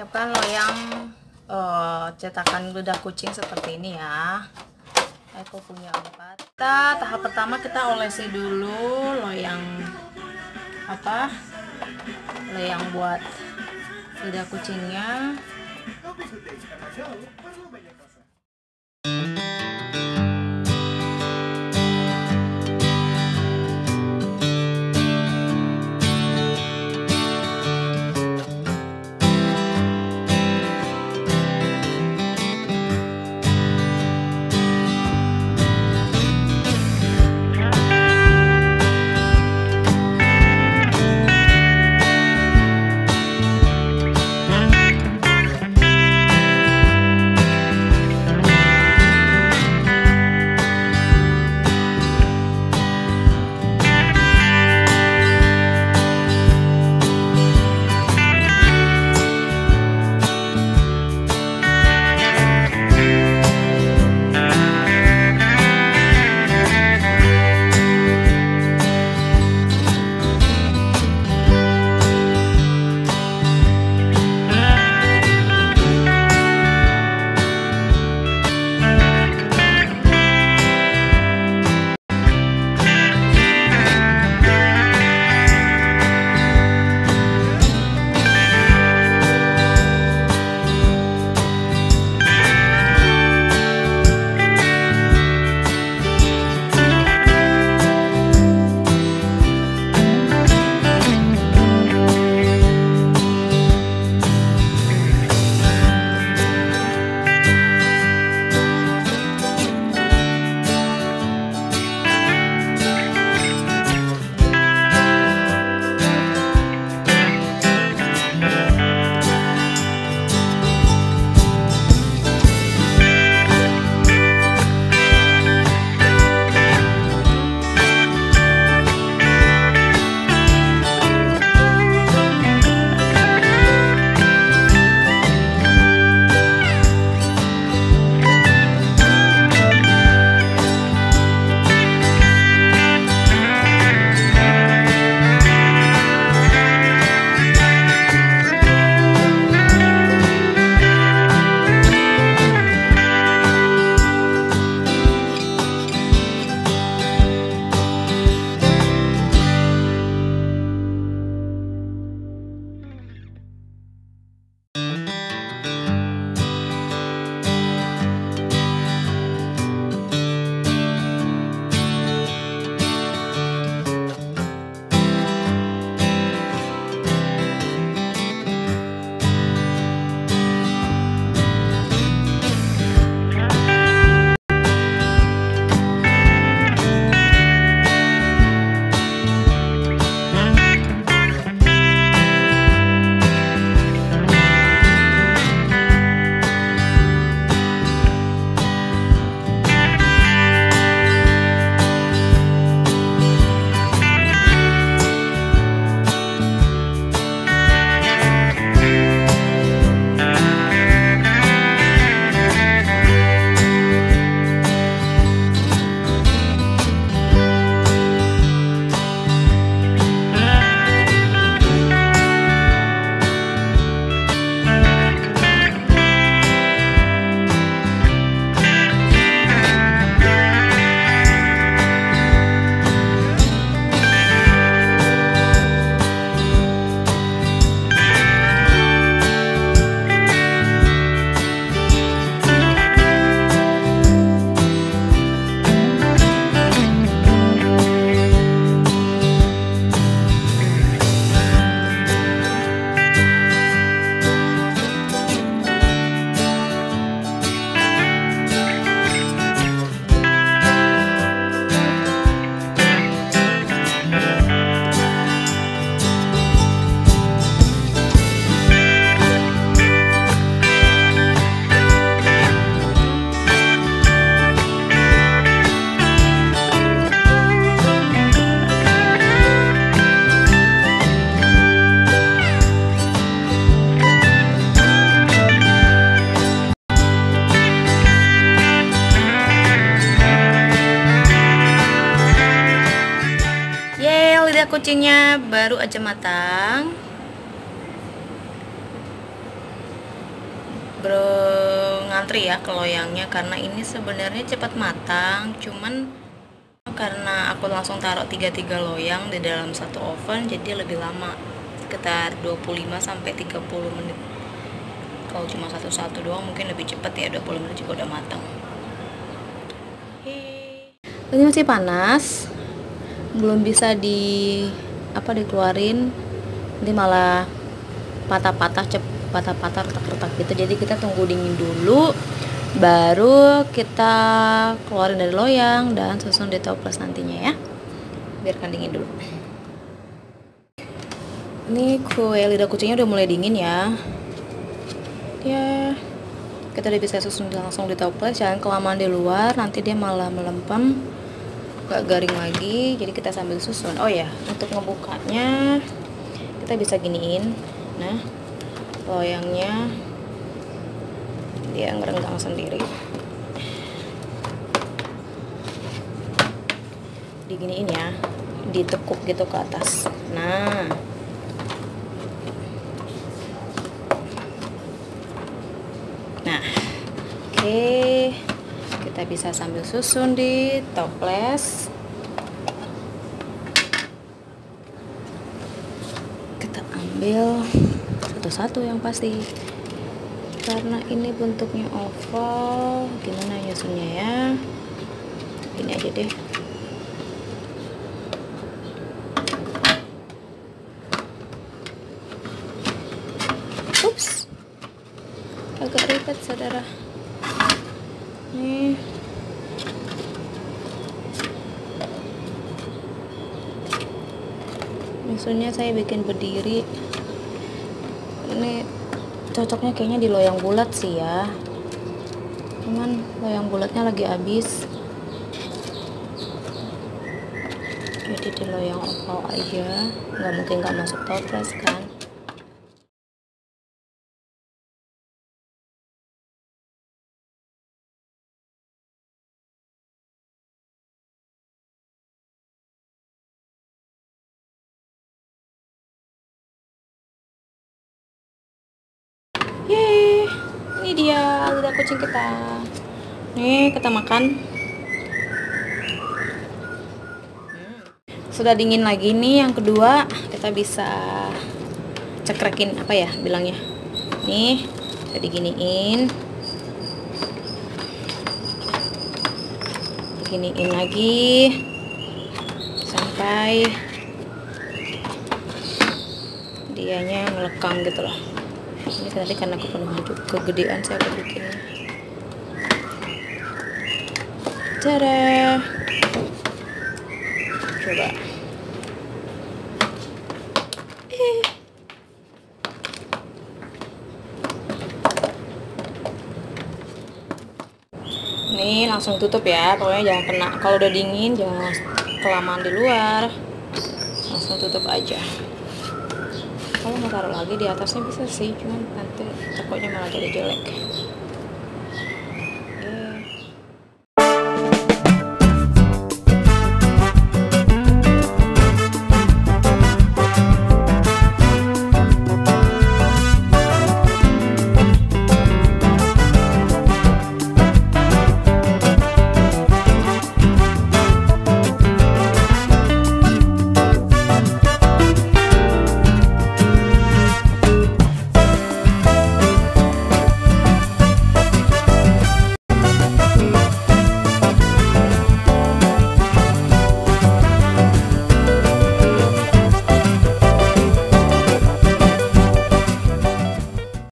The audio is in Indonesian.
siapkan loyang cetakan lidah kucing seperti ini ya. Aku punya 4. Tahap pertama kita olesi dulu loyang loyang buat lidah kucingnya. Kucingnya baru aja matang. ngantri ya ke loyangnya, karena ini sebenarnya cepat matang, cuman karena aku langsung taruh 3 loyang di dalam satu oven jadi lebih lama, sekitar 25 sampai 30 menit. Kalau cuma satu-satu doang mungkin lebih cepat ya, 20 menit juga udah matang. Ini masih panas, belum bisa dikeluarin, nanti malah patah-patah, retak-retak gitu. Jadi kita tunggu dingin dulu, baru kita keluarin dari loyang dan susun di toples nantinya ya. Biarkan dingin dulu. Ini kue lidah kucingnya udah mulai dingin ya. Kita udah bisa susun langsung di toples, jangan kelamaan di luar, nanti dia malah melempem, gak garing lagi. Jadi kita sambil susun. Oh ya, untuk ngebukanya kita bisa giniin. Nah, loyangnya dia ngerenggang sendiri, diginiin ya, ditekuk gitu ke atas. Nah, oke, kita bisa sambil susun di toples. Kita ambil satu-satu yang pasti, karena ini bentuknya oval. Gimana nyusunnya ya? Ini aja deh. Ups, agak ribet saudara. Nih, nyusunnya saya bikin berdiri. Ini cocoknya kayaknya di loyang bulat sih ya, cuman loyang bulatnya lagi habis, jadi di loyang oval aja. Nggak mungkin nggak masuk toples kan. Yeay, ini dia lidah kucing kita. Nih, kita makan. Sudah dingin lagi nih. Yang kedua, kita bisa cekrekin, apa ya bilangnya. Nih, kita diginiin. Diginiin lagi sampai dianya melekang gitu loh. Ini tadi karena aku penuh kegedean saya bikin. Tada, coba. Nih langsung tutup ya, pokoknya jangan kena. Kalau udah dingin jangan kelamaan di luar, langsung tutup aja. Kalau mau taruh lagi di atasnya bisa sih, cuman nanti takutnya malah jadi jelek.